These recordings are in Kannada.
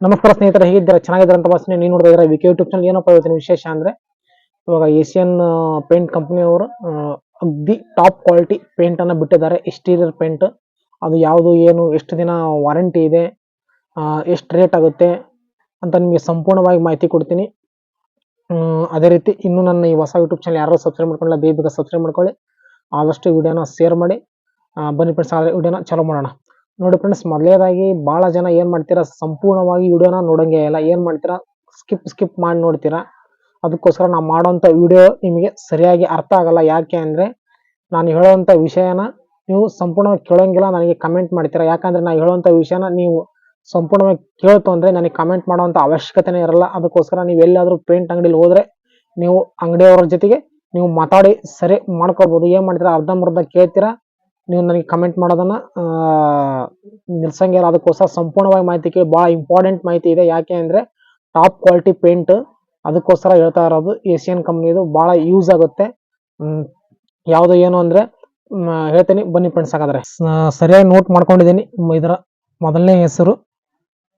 ನಮಸ್ಕಾರ ಸ್ನೇಹಿತರೆ, ಹೇಗಿದ್ದಾರೆ? ಚೆನ್ನಾಗಿದ್ದಾರೆ ಅಂತ ಭಾವಿಸ್ತೀನಿ. ನೀವು ನೋಡ್ತಾ ಇದ್ರೆ ವಿಕೆ ಯೂಟ್ಯೂಬ್ ಚಾನಲ್. ಏನಪ್ಪ ಇವತ್ತಿನ ವಿಶೇಷ ಅಂದ್ರೆ, ಇವಾಗ ಏಷಿಯನ್ ಪೇಂಟ್ ಕಂಪನಿಯವರು ಅಗ್ದಿ ಟಾಪ್ ಕ್ವಾಲಿಟಿ ಪೇಂಟ್ ಅನ್ನ ಬಿಟ್ಟಿದ್ದಾರೆ. ಎಕ್ಸ್ಟೀರಿಯರ್ ಪೇಂಟ್ ಅದು ಯಾವುದು, ಏನು, ಎಷ್ಟು ದಿನ ವಾರಂಟಿ ಇದೆ, ಎಷ್ಟು ರೇಟ್ ಆಗುತ್ತೆ ಅಂತ ನಿಮಗೆ ಸಂಪೂರ್ಣವಾಗಿ ಮಾಹಿತಿ ಕೊಡ್ತೀನಿ. ಅದೇ ರೀತಿ ಇನ್ನು ನನ್ನ ಈ ಹೊಸ ಯೂಟ್ಯೂಬ್ ಚಾನಲ್ ಯಾರು ಸಬ್ಸ್ಕ್ರೈಬ್ ಮಾಡ್ಕೊಳ್ಳಿ, ಬೇಗ ಸಬ್ಸ್ಕ್ರೈಬ್ ಮಾಡ್ಕೊಳ್ಳಿ. ಆದಷ್ಟು ವಿಡಿಯೋನ ಶೇರ್ ಮಾಡಿ. ಬನ್ನಿ ಫ್ರೆಂಡ್ಸ್, ಆದರೆ ವಿಡಿಯೋನ ಚಾಲೂ ಮಾಡೋಣ. ನೋಡಿ ಫ್ರೆಂಡ್ಸ್, ಮೊದಲೇದಾಗಿ ಬಹಳ ಜನ ಏನ್ ಮಾಡ್ತೀರಾ, ಸಂಪೂರ್ಣವಾಗಿ ವಿಡಿಯೋನ ನೋಡಂಗೆ ಇಲ್ಲ. ಏನ್ ಮಾಡ್ತೀರಾ, ಸ್ಕಿಪ್ ಮಾಡಿ ನೋಡ್ತೀರಾ. ಅದಕ್ಕೋಸ್ಕರ ನಾವು ಮಾಡೋಂಥ ವಿಡಿಯೋ ನಿಮಗೆ ಸರಿಯಾಗಿ ಅರ್ಥ ಆಗಲ್ಲ. ಯಾಕೆ ಅಂದ್ರೆ ನಾನು ಹೇಳುವಂತ ವಿಷಯನ ನೀವು ಸಂಪೂರ್ಣವಾಗಿ ಕೇಳೋಂಗಿಲ್ಲ, ನನಗೆ ಕಮೆಂಟ್ ಮಾಡ್ತೀರಾ. ಯಾಕಂದ್ರೆ ನಾನು ಹೇಳುವಂತ ವಿಷಯನ ನೀವು ಸಂಪೂರ್ಣವಾಗಿ ಕೇಳ್ತು ಅಂದ್ರೆ ನನಗೆ ಕಮೆಂಟ್ ಮಾಡುವಂತ ಅವಶ್ಯಕತೆನೇ ಇರಲ್ಲ. ಅದಕ್ಕೋಸ್ಕರ ನೀವು ಎಲ್ಲಾದ್ರೂ ಪೇಂಟ್ ಅಂಗಡಿಲಿ ಹೋದ್ರೆ ನೀವು ಅಂಗಡಿಯವರ ಜೊತೆಗೆ ನೀವು ಮಾತಾಡಿ ಸರಿ ಮಾಡ್ಕೋಬಹುದು. ಏನ್ ಮಾಡ್ತೀರಾ, ಅರ್ಧಂಬರ್ಧ ಕೇಳ್ತೀರಾ, ನೀವು ನನಗೆ ಕಮೆಂಟ್ ಮಾಡೋದನ್ನ ನಿಲ್ಸಂಗಿಲ್ಲ. ಅದಕ್ಕೋಸ್ಕರ ಸಂಪೂರ್ಣವಾಗಿ ಮಾಹಿತಿ ಕೇಳಿ. ಬಹಳ ಇಂಪಾರ್ಟೆಂಟ್ ಮಾಹಿತಿ ಇದೆ. ಯಾಕೆ ಅಂದ್ರೆ ಟಾಪ್ ಕ್ವಾಲಿಟಿ ಪೇಂಟ್, ಅದಕ್ಕೋಸ್ಕರ ಹೇಳ್ತಾ ಇರೋದು. ಏಷಿಯನ್ ಕಂಪ್ನಿದು ಬಹಳ ಯೂಸ್ ಆಗುತ್ತೆ. ಯಾವುದು ಏನು ಅಂದ್ರೆ ಹೇಳ್ತೀನಿ, ಬನ್ನಿ ಫ್ರೆಂಡ್ಸ್. ಹಾಗಾದ್ರೆ ಸರಿಯಾಗಿ ನೋಟ್ ಮಾಡ್ಕೊಂಡಿದ್ದೀನಿ. ಇದರ ಮೊದಲನೇ ಹೆಸರು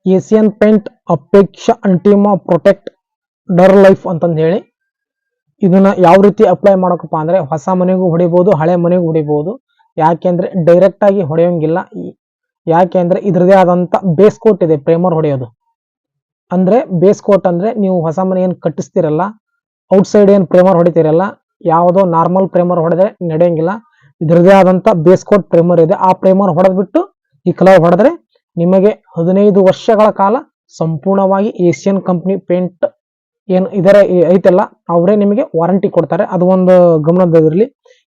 Asian paint Apeksha ಅಂಟಿಮ protect ಡರ್ life ಅಂತಂದು ಹೇಳಿ. ಇದನ್ನ ಯಾವ ರೀತಿ ಅಪ್ಲೈ ಮಾಡಕಪ್ಪ ಅಂದ್ರೆ, ಹೊಸ ಮನೆಗೂ ಹೊಡಿಬಹುದು, ಹಳೆ ಮನೆಗೂ ಹೊಡಿಬಹುದು. ಯಾಕೆಂದ್ರೆ ಡೈರೆಕ್ಟ್ ಆಗಿ ಹೊಡೆಯೋಂಗಿಲ್ಲ. ಯಾಕೆಂದ್ರೆ ಇದ್ರದೇ ಆದಂತ ಬೇಸ್ ಕೋಟ್ ಇದೆ, ಪ್ರೇಮರ್ ಹೊಡೆಯೋದು. ಅಂದ್ರೆ ಬೇಸ್ ಕೋಟ್ ಅಂದ್ರೆ ನೀವು ಹೊಸ ಮನೆ ಏನ್ ಕಟ್ಟಿಸ್ತಿರಲ್ಲ, ಔಟ್ ಸೈಡ್ ಏನ್ ಪ್ರೇಮರ್ ಹೊಡಿತಿರಲ್ಲ, ಯಾವುದೋ ನಾರ್ಮಲ್ ಪ್ರೇಮರ್ ಹೊಡೆದ್ರೆ ನಡೆಯಂಗಿಲ್ಲ. ಇದ್ರದೇ ಆದಂತ ಬೇಸ್ ಕೋಟ್ ಪ್ರೇಮರ್ ಇದೆ. ಆ ಪ್ರೇಮರ್ ಹೊಡೆದ್ಬಿಟ್ಟು ಈ ಕಲರ್ ಹೊಡೆದ್ರೆ ನಿಮಗೆ 15 ವರ್ಷಗಳ ಕಾಲ ಸಂಪೂರ್ಣವಾಗಿ ಏಷಿಯನ್ ಕಂಪ್ನಿ ಪೇಂಟ್ ಏನು ಇದರ ಐತಲ್ಲ, ಅವರೇ ನಿಮಗೆ ವಾರಂಟಿ ಕೊಡ್ತಾರೆ. ಅದು ಒಂದು ಗಮನದಲ್ಲಿರಲಿ.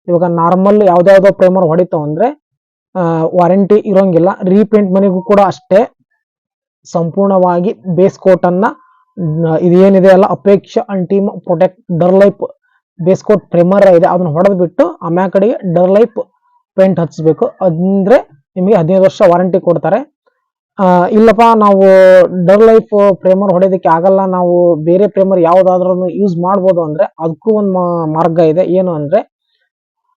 ಇವಾಗ ನಾರ್ಮಲ್ ಯಾವ್ದಾವ್ದೋ ಪ್ರೇಮರ್ ಹೊಡಿತಾವ ಅಂದ್ರೆ ವಾರಂಟಿ ಇರೋಂಗಿಲ್ಲ. ರೀಪೇಂಟ್ ಮನೆಗೂ ಕೂಡ ಅಷ್ಟೇ, ಸಂಪೂರ್ಣವಾಗಿ ಬೇಸ್ ಕೋಟ್ ಅನ್ನ ಇದೇನಿದೆ ಅಲ್ಲ, Apeksha ಅಂಟಿಮ protect ಡರ್ life base coat ಪ್ರೇಮರ್ ಇದೆ, ಅದನ್ನ ಹೊಡೆದ್ ಬಿಟ್ಟು ಆಮ್ಯಾ ಕಡೆಗೆ ಡರ್ ಲೈಫ್ ಪೇಂಟ್ ಹಚ್ಬೇಕು. ಅಂದ್ರೆ ನಿಮಗೆ 15 ವರ್ಷ ವಾರಂಟಿ ಕೊಡ್ತಾರೆ. ಇಲ್ಲಪ್ಪ, ನಾವು ಡರ್ ಲೈಫ್ ಪ್ರೇಮರ್ ಹೊಡೆಯೋದಕ್ಕೆ ಆಗಲ್ಲ, ನಾವು ಬೇರೆ ಪ್ರೇಮರ್ ಯಾವ್ದಾದ್ರೂ ಯೂಸ್ ಮಾಡ್ಬೋದು ಅಂದ್ರೆ ಅದಕ್ಕೂ ಒಂದು ಮಾರ್ಗ ಇದೆ. ಏನು ಅಂದ್ರೆ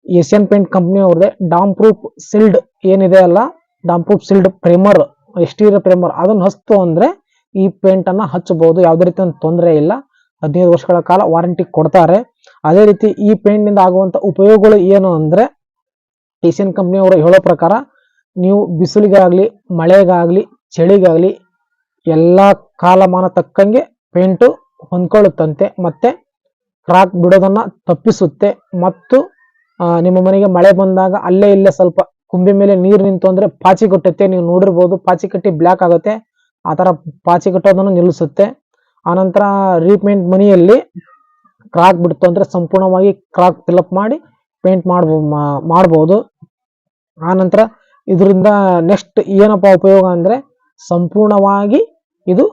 ಏಷಿಯನ್ ಪೇಂಟ್ ಕಂಪ್ನಿ ಅವ್ರದೇ ಡಾಮ್ ಪ್ರೂಫ್ ಸಿಲ್ಡ್ ಏನಿದೆ ಅಲ್ಲ, ಡಾಮ್ ಪ್ರೂಫ್ ಸಿಲ್ಡ್ ಪ್ರೇಮರ್, ಎಕ್ಸ್ಟೀರಿಯರ್ ಪ್ರೇಮರ್, ಅದನ್ನ ಹಚ್ತು ಅಂದ್ರೆ ಈ ಪೇಂಟ್ ಅನ್ನ ಹಚ್ಚಬಹುದು. ಯಾವುದೇ ರೀತಿ ತೊಂದರೆ ಇಲ್ಲ. 15 ವರ್ಷಗಳ ಕಾಲ ವಾರಂಟಿ ಕೊಡ್ತಾರೆ. ಅದೇ ರೀತಿ ಈ ಪೇಂಟ್ ನಿಂದ ಆಗುವಂತ ಉಪಯೋಗಗಳು ಏನು ಅಂದ್ರೆ, ಏಷಿಯನ್ ಕಂಪ್ನಿ ಅವರು ಹೇಳೋ ಪ್ರಕಾರ ನೀವು ಬಿಸಿಲಿಗಾಗ್ಲಿ, ಮಳೆಗಾಗ್ಲಿ, ಚಳಿಗಾಗ್ಲಿ ಎಲ್ಲಾ ಕಾಲಮಾನ ತಕ್ಕಂಗೆ ಪೇಂಟು ಹೊಂದ್ಕೊಳ್ಳುತ್ತಂತೆ. ಮತ್ತೆ ಕ್ರಾಕ್ ಬಿಡೋದನ್ನ ತಪ್ಪಿಸುತ್ತೆ. ಮತ್ತು ನಿಮ್ಮ ಮನೆಗೆ ಮಳೆ ಬಂದಾಗ ಅಲ್ಲೇ ಇಲ್ಲೇ ಸ್ವಲ್ಪ ಕುಂಬೆ ಮೇಲೆ ನೀರು ನಿಂತು ಅಂದ್ರೆ ಪಾಚಿ ಕಟ್ಟುತ್ತೆ. ನೀವು ನೋಡಿರ್ಬೋದು, ಪಾಚಿ ಕಟ್ಟಿ ಬ್ಲ್ಯಾಕ್ ಆಗುತ್ತೆ. ಆ ತರ ಪಾಚಿ ಕಟ್ಟೋದನ್ನು ನಿಲ್ಲಿಸುತ್ತೆ. ಆನಂತರ ರೀಪೇಂಟ್ ಮನೆಯಲ್ಲಿ ಕ್ರಾಕ್ ಬಿಡ್ತು ಅಂದ್ರೆ ಸಂಪೂರ್ಣವಾಗಿ ಕ್ರಾಕ್ ಫಿಲ್ಅಪ್ ಮಾಡಿ ಪೇಂಟ್ ಮಾಡಬಹುದು. ಆನಂತರ ಇದರಿಂದ ನೆಕ್ಸ್ಟ್ ಏನಪ್ಪಾ ಉಪಯೋಗ ಅಂದ್ರೆ, ಸಂಪೂರ್ಣವಾಗಿ ಇದು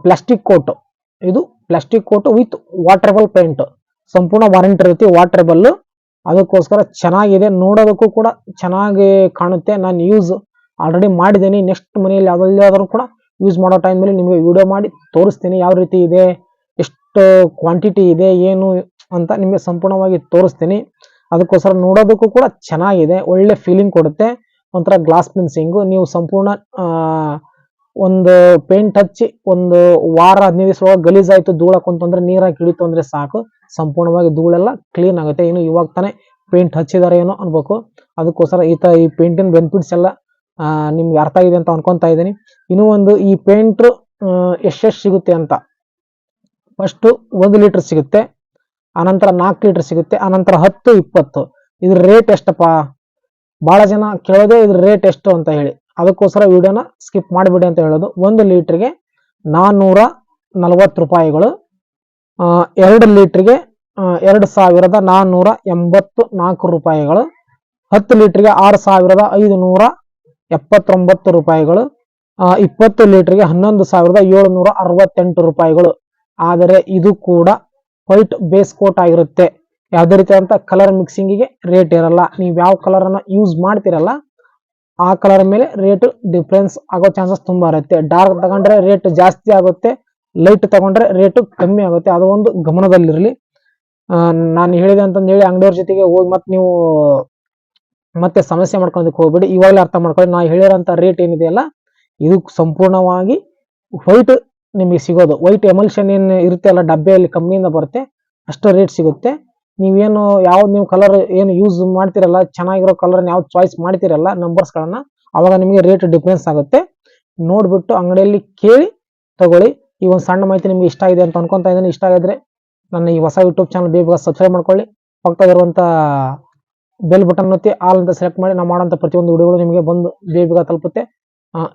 ಪ್ಲಾಸ್ಟಿಕ್ ಕೋಟ್, ಇದು ಪ್ಲಾಸ್ಟಿಕ್ ಕೋಟ್ ವಿತ್ ವಾಟರಬಲ್ ಪೇಂಟ್, ಸಂಪೂರ್ಣ ವಾರಂಟಿ ಇರುತ್ತೆ, ವಾಟರಬಲ್. ಅದಕ್ಕೋಸ್ಕರ ಚೆನ್ನಾಗಿದೆ, ನೋಡೋದಕ್ಕೂ ಕೂಡ ಚೆನ್ನಾಗಿ ಕಾಣುತ್ತೆ. ನಾನು ಯೂಸ್ ಆಲ್ರೆಡಿ ಮಾಡಿದ್ದೀನಿ. ನೆಕ್ಸ್ಟ್ ಮನೆಯಲ್ಲಿ ಯಾವ್ದಾದ್ರು ಕೂಡ ಯೂಸ್ ಮಾಡೋ ಟೈಮಲ್ಲಿ ನಿಮಗೆ ವಿಡಿಯೋ ಮಾಡಿ ತೋರಿಸ್ತೀನಿ. ಯಾವ ರೀತಿ ಇದೆ, ಎಷ್ಟು ಕ್ವಾಂಟಿಟಿ ಇದೆ, ಏನು ಅಂತ ನಿಮಗೆ ಸಂಪೂರ್ಣವಾಗಿ ತೋರಿಸ್ತೀನಿ. ಅದಕ್ಕೋಸ್ಕರ ನೋಡೋದಕ್ಕೂ ಕೂಡ ಚೆನ್ನಾಗಿದೆ, ಒಳ್ಳೆ ಫೀಲಿಂಗ್ ಕೊಡುತ್ತೆ. ಒಂಥರ ಗ್ಲಾಸ್ ಫಿನಿಶಿಂಗು. ನೀವು ಸಂಪೂರ್ಣ ಒಂದು ಪೇಂಟ್ ಹಚ್ಚಿ ಒಂದು ವಾರ 15 ದಿವಸ ಒಳಗೆ ಗಲೀಜಾಯ್ತು, ಧೂಳ ಕುಂತಂದ್ರೆ ನೀರಾಗಿ ಹಿಡಿತು ಅಂದ್ರೆ ಸಾಕು, ಸಂಪೂರ್ಣವಾಗಿ ಧೂಳೆಲ್ಲ ಕ್ಲೀನ್ ಆಗುತ್ತೆ. ಇನ್ನು ಇವಾಗ ತಾನೇ ಪೇಂಟ್ ಹಚ್ಚಿದಾರೆ ಏನೋ ಅನ್ಬೇಕು. ಅದಕ್ಕೋಸ್ಕರ ಈ ಪೇಂಟಿನ ಬೆನಿಫಿಟ್ಸ್ ಎಲ್ಲ ನಿಮ್ಗೆ ಅರ್ಥ ಆಗಿದೆ ಅಂತ ಅನ್ಕೊಂತಾ ಇದ್ದೀನಿ. ಇನ್ನು ಒಂದು ಈ ಪೇಂಟ್ ಎಷ್ಟೆಷ್ಟು ಸಿಗುತ್ತೆ ಅಂತ, ಫಸ್ಟ್ 1 ಲೀಟರ್ ಸಿಗುತ್ತೆ, ಆನಂತರ 4 ಲೀಟರ್ ಸಿಗುತ್ತೆ, ಆನಂತರ 10, 20. ಇದ್ರ ರೇಟ್ ಎಷ್ಟಪ್ಪ, ಬಹಳ ಜನ ಕೇಳೋದೇ ಇದ್ರ ರೇಟ್ ಎಷ್ಟು ಅಂತ ಹೇಳಿ. ಅದಕ್ಕೋಸ್ಕರ ವಿಡಿಯೋನ ಸ್ಕಿಪ್ ಮಾಡಿಬಿಡಿ ಅಂತ ಹೇಳೋದು. 1 ಲೀಟರ್ಗೆ 440 ರೂಪಾಯಿಗಳು, 2 ಲೀಟರ್ಗೆ 2484 ರೂಪಾಯಿಗಳು, 10 ಲೀಟರ್ಗೆ 6579 ರೂಪಾಯಿಗಳು, 20 ಲೀಟರ್ಗೆ 11768 ರೂಪಾಯಿಗಳು. ಆದರೆ ಇದು ಕೂಡ ವೈಟ್ ಬೇಸ್ ಕೋಟ್ ಆಗಿರುತ್ತೆ. ಯಾವುದೇ ರೀತಿಯಾದಂತ ಕಲರ್ ಮಿಕ್ಸಿಂಗಿಗೆ ರೇಟ್ ಇರಲ್ಲ. ನೀವು ಯಾವ ಕಲರ್ ಅನ್ನ ಯೂಸ್ ಮಾಡ್ತಿರಲ್ಲ ಆ ಕಲರ್ ಮೇಲೆ ರೇಟ್ ಡಿಫ್ರೆನ್ಸ್ ಆಗೋ ಚಾನ್ಸಸ್ ತುಂಬಾ ಇರುತ್ತೆ. ಡಾರ್ಕ್ ತಗೊಂಡ್ರೆ ರೇಟ್ ಜಾಸ್ತಿ ಆಗುತ್ತೆ, ಲೈಟ್ ತಗೊಂಡ್ರೆ ರೇಟ್ ಕಮ್ಮಿ ಆಗುತ್ತೆ. ಅದು ಒಂದು ಗಮನದಲ್ಲಿರಲಿ. ನಾನು ಹೇಳಿದೆ ಅಂತಂದು ಹೇಳಿ ಅಂಗಡಿಯವ್ರ ಜೊತೆಗೆ ಹೋಗಿ ನೀವು ಮತ್ತೆ ಸಮಸ್ಯೆ ಮಾಡ್ಕೊಳ್ಳೋದಕ್ಕೆ ಹೋಗ್ಬೇಡಿ. ಇವಾಗಲೇ ಅರ್ಥ ಮಾಡ್ಕೊಳ್ಳಿ, ನಾ ಹೇಳಿರೋಂಥ ರೇಟ್ ಏನಿದೆಯಲ್ಲ, ಇದು ಸಂಪೂರ್ಣವಾಗಿ ವೈಟ್ ನಿಮಗೆ ಸಿಗೋದು. ವೈಟ್ ಎಮಲ್ಷನ್ ಏನು ಇರುತ್ತೆ ಅಲ್ಲ ಡಬ್ಬೆಯಲ್ಲಿ ಕಂಪ್ನಿಯಿಂದ ಬರುತ್ತೆ, ಅಷ್ಟು ರೇಟ್ ಸಿಗುತ್ತೆ. ನೀವೇನು ಯಾವ್ದು ನೀವು ಕಲರ್ ಏನು ಯೂಸ್ ಮಾಡ್ತಿರಲ್ಲ, ಚೆನ್ನಾಗಿರೋ ಕಲರ್ ಯಾವ್ದು ಚಾಯ್ಸ್ ಮಾಡ್ತಿರಲ್ಲ ನಂಬರ್ಸ್ಗಳನ್ನ, ಅವಾಗ ನಿಮಗೆ ರೇಟ್ ಡಿಫ್ರೆನ್ಸ್ ಆಗುತ್ತೆ. ನೋಡ್ಬಿಟ್ಟು ಅಂಗಡಿಯಲ್ಲಿ ಕೇಳಿ ತಗೊಳ್ಳಿ. ಈ ಒಂದು ಸಣ್ಣ ಮಾಹಿತಿ ನಿಮ್ಗೆ ಇಷ್ಟ ಆಗಿದೆ ಅಂತ ಅನ್ಕೊಂತಾ ಇದ್ದೀನಿ. ಇಷ್ಟ ಆಗಿದ್ರೆ ನನ್ನ ಈ ಹೊಸ ಯೂಟ್ಯೂಬ್ ಚಾನಲ್ ಬೇಗ ಸಬ್ಸ್ಕ್ರೈಬ್ ಮಾಡ್ಕೊಳ್ಳಿ. ಪಕ್ಕದಲ್ಲಿರುವಂಥ ಬೆಲ್ ಬಟನ್ ಒತ್ತಿ ಆಲ್ ಅಂತ ಸೆಲೆಕ್ಟ್ ಮಾಡಿ ನಾವು ಮಾಡುವಂಥ ಪ್ರತಿಯೊಂದು ವಿಡಿಯೋಗಳು ನಿಮಗೆ ಬಂದು ಬೇಗ ತಲುಪುತ್ತೆ.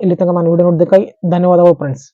ಇಲ್ಲಿ ತನಕ ನಾನು ವಿಡಿಯೋ ನೋಡೋದಕ್ಕಾಗಿ ಧನ್ಯವಾದಗಳು ಫ್ರೆಂಡ್ಸ್.